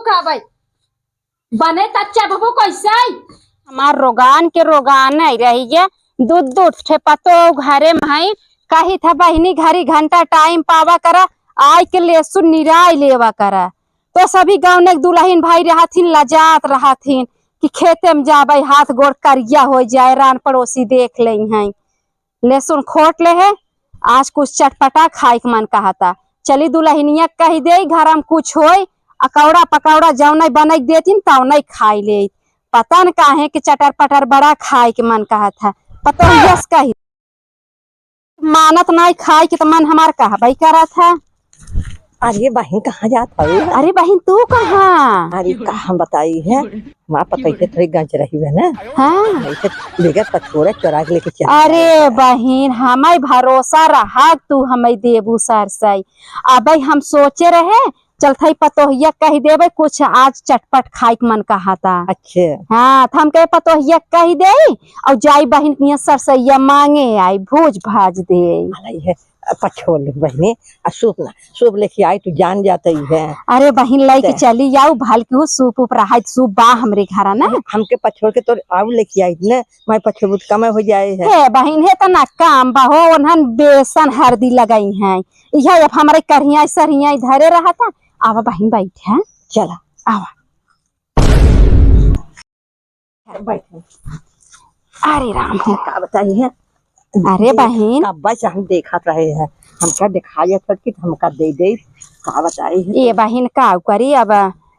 खाबै बने तच्चा बबू कैसे हमार रोगान के रोगान नहीं रही है। दूध दूध ठे पतो घरे में कही था बहनी घरी घंटा टाइम पावा करा आय के लेसुन निराय लेवा करा। तो सभी गाँव ने दुल्हन भाई रहथिन लजात रहथिन कि खेते में जाबे हाथ गोड़ करिया हो जाए रान पड़ोसी देख ले हैं। लेसुन खोट ले है आज कुछ चटपटा खाए के मन कहा था चली दुल्हनिया कही दे घर में कुछ हो अकौड़ा पकौड़ा जौ नहीं बन देतीन तौ नहीं खाई ले। पता न काहे कि चटर पटर बड़ा खाए के मन कहा था पता यस कही मानत नहीं खाए के तो मन हमार कहा भाई करा था। अरे बहन कहाँ जात हवे? अरे बहन तू कहाँ? अरे कहाँ बताई है माँ पता थोड़ी गंज रही है ना। हाँ लेकर पछोड़ा चोरा के लेके चल। अरे बहन हमें भरोसा रहा तू हमें देबू सरसई अब हम सोचे रहे चल थई पतोहिया कही देवे कुछ आज चटपट खाए के मन कहा था। अच्छे हाँ हम कहे पतोहिया कही दे और जाई बहन के सरसैया मांगे आई भूज भाज दे है पछोड़ बहने सूप लेके आई तू जान जाती है। अरे बहन लेके चली जाऊ भल के सूप उप रहा सूप बा हमरे घर ना हमके पछोड़ के तो आऊ लेके आई ना मैं पछोड़ कम हो जाए है बहन है तो ना काम बहो उन्हन बेसन हल्दी लगाई है यह अब हमारे करिया सरिया धरे रहा था। आवा बहन बैठे चला आवा बैठे। अरे राम हो का बताई है? अरे बहन बस हम देखा रहे हैं हमका दिखाया कि हमका दे दे का बताई है? ये बहन का करी अब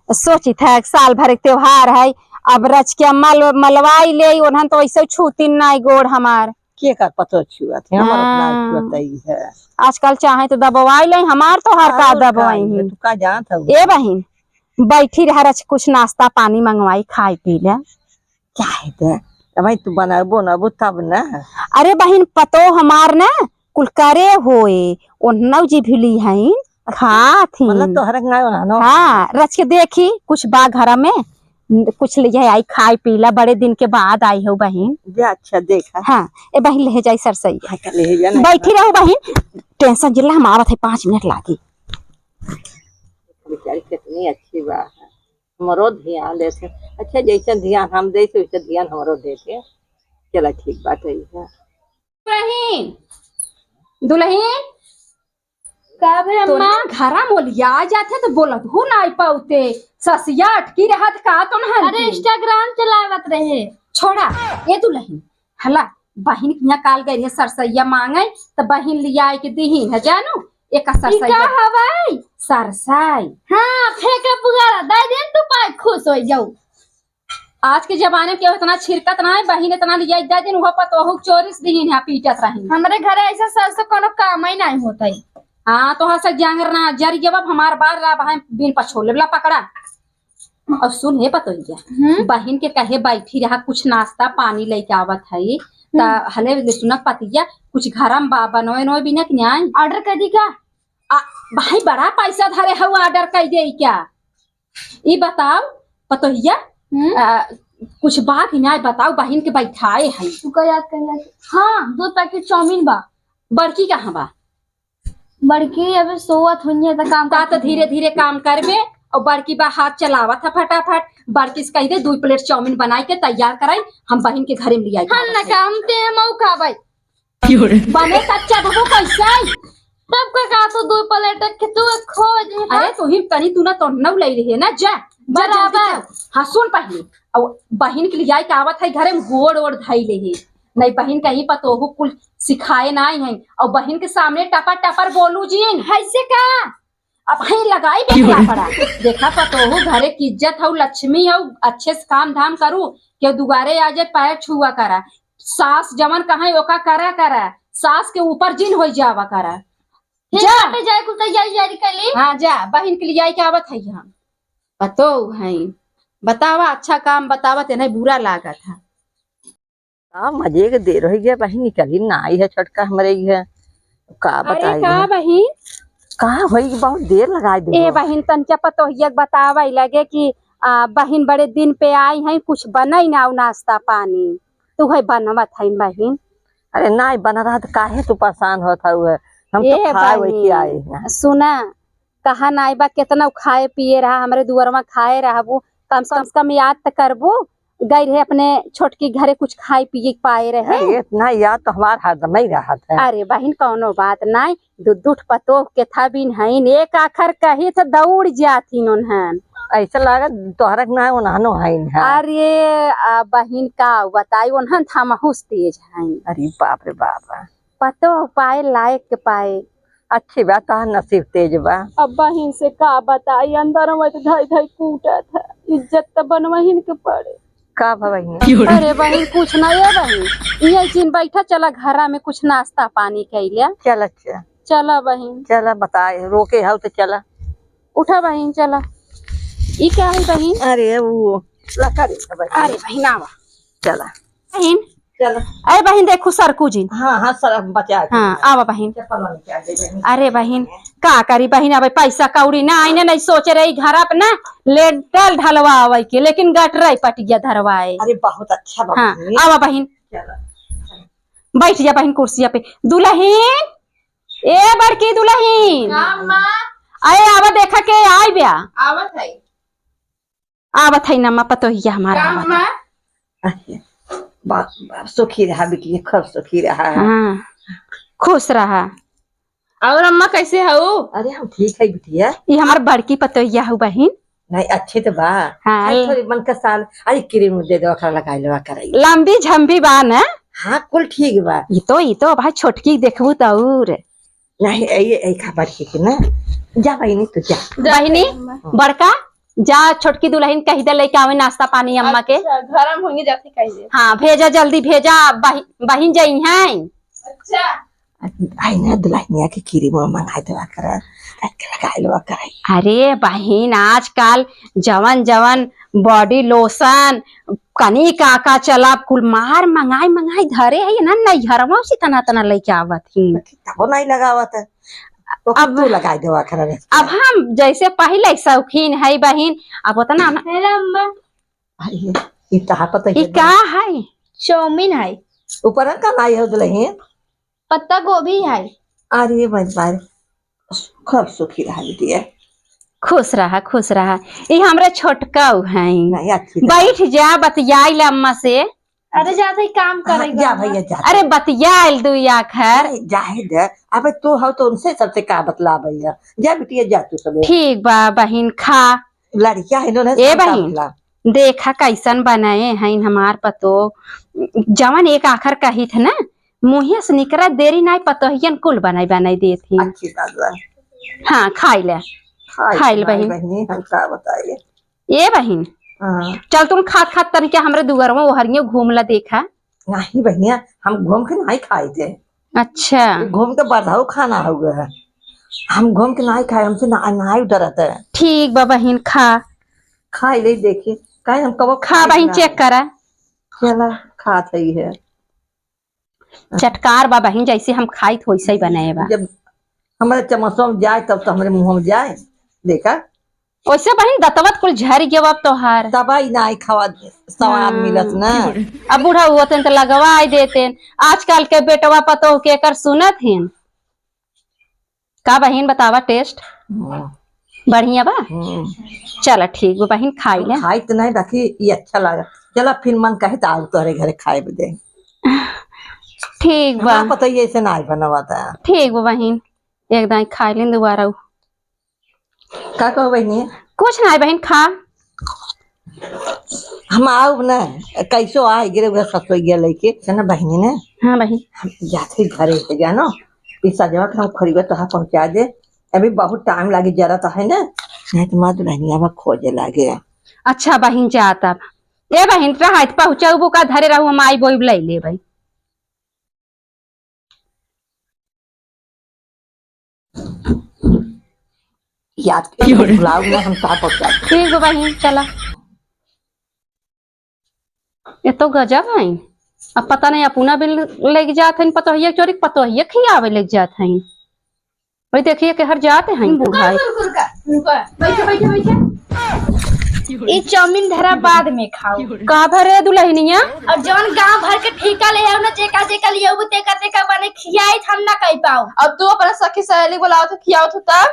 सोची था साल भर त्योहार है अब रच के मलवाई ले उन्हन तो ऐसे छूती नहीं गोड़ हमार के कर पतो छुआ थे हमार अपना छुआई है। आजकल चाहे तो दबवाई ले हमार तो हर का दबवाई है। तू का जानत हो? ए बहन बैठी रह रच कुछ नाश्ता पानी मंगवाई खाई पी ले क्या है ते भाई तू बनाबो ना वो तब ना। अरे बहन पतो हमार ना कुल करे होए उन्नौ जी भिली हैं खा थी मतलब तो हरक ना नो। हाँ रच के देखी कुछ बा घर में कुछ ले आई खाई पीला बड़े दिन के बाद आई हो बहन। अच्छा देखा हाँ ए बहन ले जाई सरसई ले जाना बैठी रहो बहन टेंशन जिला हम आवत है 5 मिनट लागी। बेचारी कितनी अच्छी बात है हमारो ध्यान देते। अच्छा जैसे ध्यान हम देते वैसे ध्यान हमारो देते। चला ठीक बात है। बहन दुल्हन का भे अम्मा घरा मोलिया जाते तो बोलत हो ना पाउते ससिया अटकी रहत का तो न अरे इंस्टाग्राम चलावत रहे छोड़ा ए दुल्हन हला बहन किया काल गई है सरसैया मांगे तो बहन लिया आई के दीही है जानू एक सरसैया हवाई सरसाई। हाँ फेंका पुगारा दे दिन तू पाए खुश हो जाऊ। आज के जमाने में इतना छिरकत ना है बहन इतना लिया दे दिन वो पतोहु चोरिस दीही है पीटत रही हमारे घर ऐसा सरसों कोनो काम ही नहीं होता है। हाँ तो हस जांगर ना जरी जब हमार बार ला बहन बिन पछोले ला पकड़ा और सुन हे पतोहिया बहन के कहे बैठी रहा कुछ नाश्ता पानी लेके आवत है ता हले सुनक पतिया कुछ घर में बनोए नोए बिना न्याय ऑर्डर कर दी का भाई बड़ा पैसा धरे है ऑर्डर कर दे क्या ये बताओ पतोहिया कुछ बात न्याय बताओ बहन के बैठाए है तू का याद कर। हाँ 2 पैकेट चाउमीन बा बड़की कहाँ बा? बड़की अब सोवत हुई तो काम का तो धीरे धीरे काम करबे और बड़की बा हाथ चलावत है फटाफट बड़की से कही दे 2 प्लेट चाउमीन बनाई के तैयार कराई हम बहन के घरे में लिया हम ना काम ते मऊ खाबै बने कच्चा बबू कैसे तब का तो 2 प्लेट के तू खो जे। अरे तू ही तनी तू ना तो नौ ले रही है ना जा बराबर। हाँ सुन पहले और बहन के लिया के आवत है घरे में गोड़ ओड़ धाई ले है नहीं बहन कहीं पतोहू कुल सिखाए ना है और बहन के सामने टपर टपर बोलू जी ऐसे का अब है लगाई बेटा पड़ा देखा पतोहू घरे की इज्जत हो लक्ष्मी हो अच्छे से काम धाम करू के दुबारे आ जाए पैर छुआ करा सास जमन कहा ओका करा करा सास के ऊपर जिन हो जावा करा जा जाए कुछ तैयारी कर ली। हाँ जा बहन के लिए के आवत है हम पतो है बतावा अच्छा काम बतावा ते नहीं बुरा लागत है। मजे के दे रही है बहन कभी ना आई है छोटका हमारे है का बताई का बहन कहा भाई बहुत देर लगाई दे ए बहन तनचा पतोहिया बतावा लगे कि बहन बड़े दिन पे आई है कुछ बनई ना नाश्ता पानी तू है बनवत है बहन। अरे नहीं बना रहा तो काहे तू परेशान होता हुआ हम तो खाए वही आए हैं। सुना कहा नाई बा कितना खाए पिए रहा हमरे दुआरवा खाए रहा वो कम से कम याद तो करबो गई रहे अपने छोटकी घरे कुछ खाए पिए पाए रहे। अरे इतना याद तो हमार हरदम ही रहा था। अरे बहन कौनो बात नहीं दूध पतो के था बिन हईन एक आखर कही तो दौड़ जाती उन्हन ऐसा लगा तोहरा के ना उन्हानो है। अरे बहन का बताई उन्हन था महूस तेज है। अरे बाप रे बाप पतो पाए लायक के पाए अच्छी बात तो नसीब तेज बा। अब बहन से का बताई अंदर में तो धई धई कूटा था इज्जत तो बनवहीन के पड़े का बहन। अरे बहन कुछ ना ये बहन ये जिन बैठा चला घरा में कुछ नाश्ता पानी कैलिया। चल चला बहन चला बताए रोके हो तो चला उठा बहन चला। ये क्या है बहन। अरे वो अरे बहन आवा चला बहन चला। अरे बहन देखो सरकू जी। हाँ सर बचा हाँ आवा बहन। अरे बहन का करी बहन अब पैसा कौड़ी ना आईने नहीं सोच रही घर अपना लेटल ढलवा आवे के लेकिन गटराई पटिया धरवाए। अरे बहुत अच्छा बाबा। हाँ आवा बहन बैठ जा बहन कुर्सिया पे। दुल्हन ए बड़की दुल्हन अरे आवा देखा के आई ब्या आवत है नमा पतो ही हमारा सुखी रहा बिटिया खूब सुखी रहा। हाँ खुश रहा। और अम्मा कैसे हो। अरे हम ठीक है बिटिया। ये हमार बड़की पतोहिया हो बहन। नहीं अच्छे तो बा। हाँ थोड़ी मन का साल अरे क्रीम दे दो अखरा लगाई लो कराई लंबी झम्बी बा ना। हाँ कुल ठीक बा। ये तो भाई छोटकी देखबू तौर नहीं ये खबर की ना जा बहनी तो जा बहनी बड़का जा छोटकी दुल्हन कही दे लेके आवे नाश्ता पानी अम्मा के घर में होंगे जाते कहिए। हाँ भेजा जल्दी भेजा बहन जई है। अच्छा आई ना दुल्हनिया के क्रीम मंगाई दो करा लगाई लो कराई। अरे बहन आजकल जवन जवन बॉडी लोशन कनी काका चला कुल मार मंगाई धरे है ना नहीं हरवा उसी तना तना लेके आवत ही वो नहीं लगावत अब तू लगाई दो खरा। अब हम जैसे पहले शौकीन है बहन अब उतना ये कहा पता ये क्या है। चाउमीन है ऊपर का नहीं हो दुल्हन पत्ता गोभी है। अरे बार खूब सुखी रहा बिटिया। खुश रहा ये हमरा छोटका है। नहीं अच्छी बैठ जा बतियाइल अम्मा से। अरे जाते ही काम करेगा जा भैया जा। अरे बतियाइल दू आखर जाहिद अब तू हो तो उनसे सबसे का बतला भैया जा बिटिया जा तू सब ठीक बा बहन खा लड़किया है ए बहन देखा कैसन बनाए हैं हमार पतो जवन एक आखर कही थे ना मुँहे से निकरा देरी नहीं पतोहियन कुल बनाई देती। अच्छी बात। हाँ खाइल बहन हम का बताइए ये बहन चल तुम खात तन के हमरे दुगर में ओहरियो घूम ला देखा। नहीं बहनिया हम घूम के नहीं खाए थे। अच्छा घूम के बढ़ाओ खाना हो गया है हम घूम के नहीं खाए हमसे नहीं डरता है। ठीक बा बहन खाई ले देखिए कहीं हम कब खा बहन चेक करा चला खात है चटकार बा बहन जैसे हम खाई वैसे ही बनाए बा। जब हमारे चमचों में जाए तब तो हमारे मुंह में जाए देखा वैसे बहन दतवत कुल झर गया अब तोहार दवाई नहीं खावा स्वाद मिलत ना। अब बूढ़ा हुआ तो लगवा देते आजकल के बेटवा पतो के कर सुनत हैं का बहन बतावा टेस्ट बढ़िया बा। चला ठीक बा बहन खाई ले खाई तो नहीं बाकी ये अच्छा लगा चला फिर मन कहे तो आओ तोहरे घरे खाए दे। ठीक बा पता ही ऐसे नहीं बनवाता है। ठीक बा बहन एकदम खाई लें दोबारा का कहो बहनी कुछ नहीं बहन खा हम आओ ना कैसो आए गिरे उधर ससुर गया लेके ना बहनी ने। हाँ बहन हम जाते घरे से जानो पिसा जमा हम खरीदे तो पहुंचा दे अभी बहुत टाइम लगे जरा तो है ना नहीं तो माँ दुल्हनिया खोजे लगे। अच्छा बहन जाता ए बहन रहत पहुंचाऊ का धरे रहू हम आई बोई ले ले भाई। याद बुलाओ ना हम कहा पहुंचा। ठीक है बहन चला ये तो गजब है अब पता नहीं अपना भी लेके जाते हैं पतोहिया चोरी पतोहिया खियावे लेके जाते हैं भाई देखिए कि हर जाते हैं बूढ़ा ये चाउमीन धरा बाद में खाओ का भरे दुल्हनिया और जौन गांव भर के ठीका ले आओ ना जेका ले आओ तेका बने खियाई हम ना कह पाओ। अब तू अपना सखी सहेली बुलाओ तो खियाओ तो तब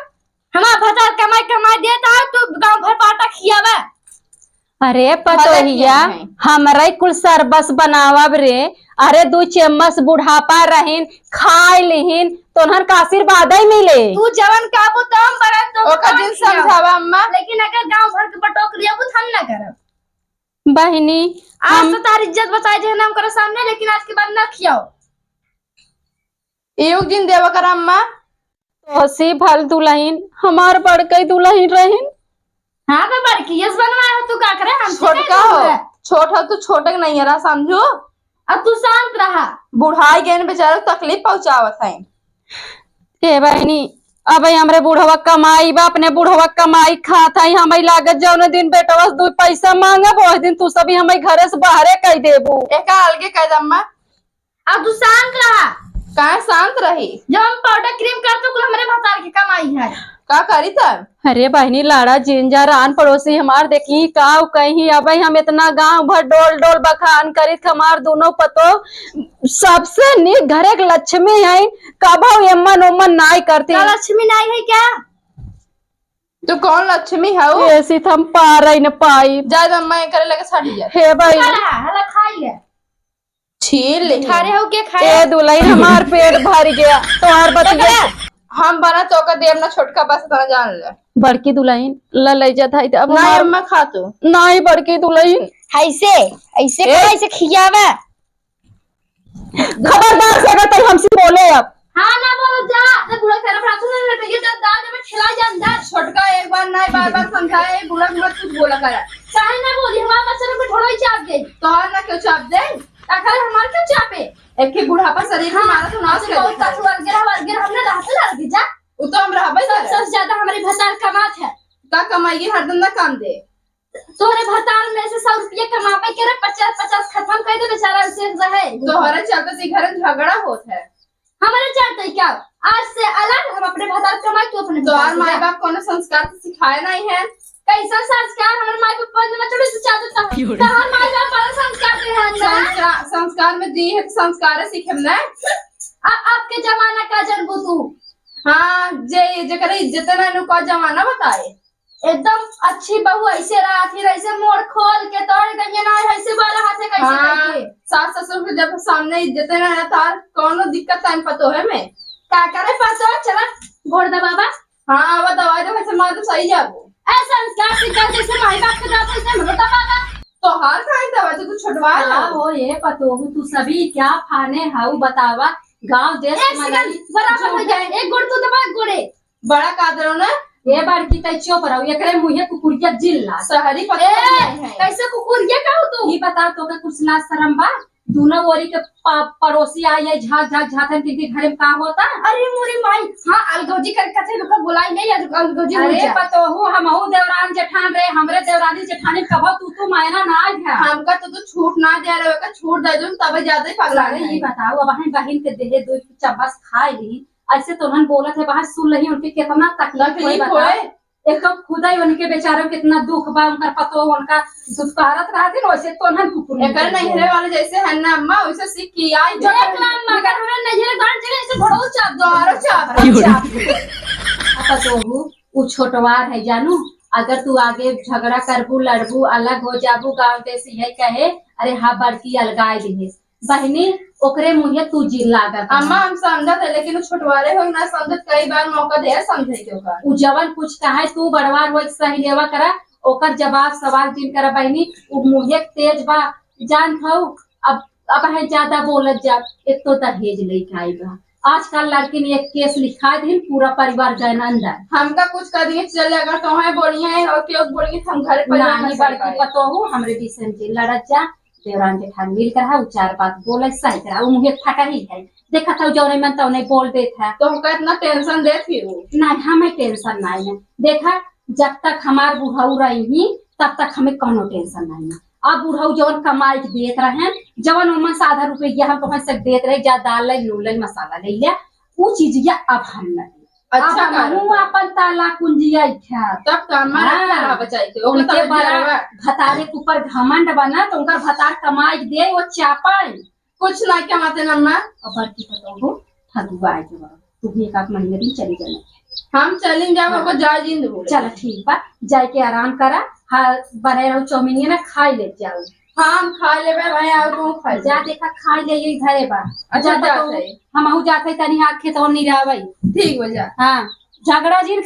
हमारा भतार कमाई कमाई देता है तू गांव भर पाटा खियावा। अरे पतोहिया हमरा कुल सरबस बनावब रे। अरे 2 चम्मच बुढ़ापा रहीन खाए लिहिन तोहर का आशीर्वाद ही मिले। तू जवन काबू तो हम बड़ा तो ओकर दिन समझावा अम्मा। लेकिन अगर गांव भर के बटोक लिया वो हम ना करब। बहनी आज तो तारी इज्जत बचाई जे हम करे सामने, लेकिन आज के बाद ना खियाओ। एक दिन देवा कर अम्मा। तोसी भल दुल्हन हमार बड़कई दुल्हन रहीन। हाँ तो बड़की यस बनवाया हो तू का करे हम छोटका हो छोट हो तू छोटक नहीं है समझो। अब तू शांत रहा। बुढ़ाई गए बेचारा तकलीफ पहुंचावत है। ए बहनी अब हमरे बुढ़वा कमाई बा अपने बुढ़वा कमाई खाता ही हमें लागत जौन दिन बेटवा 2 पैसा मांगब उस दिन तू सभी हमें घरे से बाहरे कह देबू। एक अलगे कह दम्मा। अब तू शांत रहा। कहाँ शांत रही जब हम पाउडर क्रीम करते कुल हमरे भतार की कमाई है। का करी तब। अरे बहनी लाड़ा जिंजा रान पड़ोसी हमार देखी का कहीं अब हम इतना गांव भर डोल डोल बखान करी हमार दोनों पतो सबसे नीक घरे के लक्ष्मी है। कब एमन उमन नाई करती लक्ष्मी नाई है क्या। तू कौन लक्ष्मी है वो। ऐसी हम पार न पाई जा दम्मा ये करे लगे छड़ी जा। हे भाई हला खाई है छील ले खा रहे हो क्या खाए। ए दुल्हन हमार पेट भर गया तोहार बतिया हम बना तो का देव ना छोटका बस तना जान ले। बड़की दुल्हन ले जाता है अब नहीं अम्मा खा तू। नहीं बड़की दुल्हन ऐसे ऐसे ऐसे खियावा। खबरदार से अगर तुम हमसे बोले अब। हाँ ना बोलो जा तो बुढ़ा तेरा भरा तू नहीं रहते ये तो दाल में खिला जा अंदर। छोटका एक बार नहीं बार समझाए बुढ़ा मत कुछ बोला कर। चाहे ना बोली हमारा बच्चा में थोड़ा ही चाप दे तो ना क्यों चाप दे। अगर हमारे क्यों चापे एक के बुढ़ापा शरीर में मारा तो नाच कर बहुत कछु वर्गर हमने रहते लड़ दी जा। वो तो हम रहबे सबसे ज्यादा हमारी भतार कमात है। का कमाई हरदम ना काम दे। तोरे भतार में से 100 रुपया कमापे के 50-50 खत्म कर दे बेचारा उसे रहे। तोहरे चलते से घर झगड़ा होत है। हमारे चाहते क्या आज से अलग हम अपने भतार कमाई तू अपने तोहर माँ बाप कोनो संस्कार सिखाए नहीं है। कैसा संस्कार हमारे माँ बाप ने चढ़े से चाहता था तोहर माँ बाप वाला संस्कार दे है। संस्कार में दी है संस्कार सीखे ना। आपके जमाना का जनबू तू। हाँ जे जकर इज्जत ना नु का जमाना बताए। एकदम अच्छी बहू ऐसे रहा थी ऐसे मोड़ खोल के तोड़ गई ना ऐसे वाला हाथ से कैसे हाँ, सास ससुर के जब सामने इज्जत ना है तार कोनो दिक्कत टाइम पतो है मैं का करे पतो चला गोड़ दा बाबा। हाँ अब दवाई दो कैसे मार तो सही जाबो। ऐसा संस्कार सिखा जैसे माई बाप के दांत से मरता बाबा। तो हर काहे दवाई तो तू छुड़वा ला हो ये पतो तू सभी क्या फाने हाउ बतावा गांव देश बराबर हो जाए। एक गोड़ तू दबा गोड़े बड़ा कादरो ना ये बार की तई चुप रहो एकरे मुंहे कुकुरिया जिल्ला शहरी पता नहीं है। कैसे कुकुरिया कहू तू ही बता तो के कुछ लाज शरम बा दोनों ओरी के पड़ोसी आई है झाक झाक झाथन के घर में का होता। अरे मोरी माई हाँ अलगौजी कर कथे लोग बुलाई नहीं अलगौजी। अरे पतो हमहू देवरान जेठान रे हमरे देवरानी जेठानी कब तू मायना ना है हमका तो छूट ना दे रहे का छूट दे दूं तब ज्यादा ही पगला अरे ये बताओ अब हम बहन के देहे 2 चम्मच खाए ली ऐसे तो हम बोलत है बाहर सुन रही उनके कितना तकलीफ होए। एक तो खुदा ही उनके बेचारों कितना दुख बा उनका पतो उनका दुष्कारत रहती न वैसे तो हम कुकुर एकर नहिरे वाले जैसे है ना अम्मा वैसे सीख की आई जो एक नाम मगर हमें नहिरे गांव चले ऐसे घोड़ो चाप दो और चाप पतो वो छोटवार है जानू अगर तू आगे झगड़ा करबू लड़बू अलग हो जाबू गांव देश यही कहे अरे हाँ बड़की अलगाए दी बहनी ओकरे मुहे तू जिल लागत। अम्मा हम समझत है लेकिन छुटवारे हो ना समझत कई बार मौका दे समझे के ओकर उ जवन कुछ कहे तू बड़वार हो सही लेवा करा ओकर जवाब सवाल जिन करा बहनी उ मुहे तेज बा जान थौ अब है ज्यादा बोलत जा। एक तो दहेज लेके आई बा आजकल लड़की ने एक केस लिखा दिन पूरा परिवार जैन अंदर हमका कुछ कर दिए चले अगर तो है बोलिए है और क्यों बोलिए हम घर पर नहीं बड़की पतो हूँ हमरे विषय में लड़त जा देवरान जेठान मिल कर है 4 बात बोले सही करा वो मुझे फटा ही है देखा था जो नहीं मन तो नहीं बोल देता तो हमका इतना टेंशन दे फिर नहीं हमें टेंशन नहीं है। देखा जब तक हमार बुढ़ऊ रही तब तक हमें कोनो टेंशन नहीं है। अब बुढ़ऊ जवन कमाई देत रहे जवन उमन से आधा रुपया हम तो से देत रहे जा दाल ले नून मसाला ले लिया वो चीज अब हम नहीं अच्छा अपन ताला कुंजिया तब काम बचाई के उनके बड़ा भतारे के ऊपर घमंड बना तो उनका भतार कमाई दे वो चापल कुछ नहीं कमाते नम्मा और बड़की बताओ ठगुआ आए तू भी 1 महीने दिन चली जाने हम चलें जाओ आपको जा जिंद हो चल ठीक बा, जाए के आराम करा। हाँ बने रहो चौमिनिया ना खाई ले जाओ। हाँ हम खा लेबे भाई आओ तू खा जा देखा खाई ले यही घरे बा। अच्छा, जा जाते। हम जाते तनी हाथ खेत और नहीं रहा भाई। ठीक हो जा। हाँ झगड़ा जिन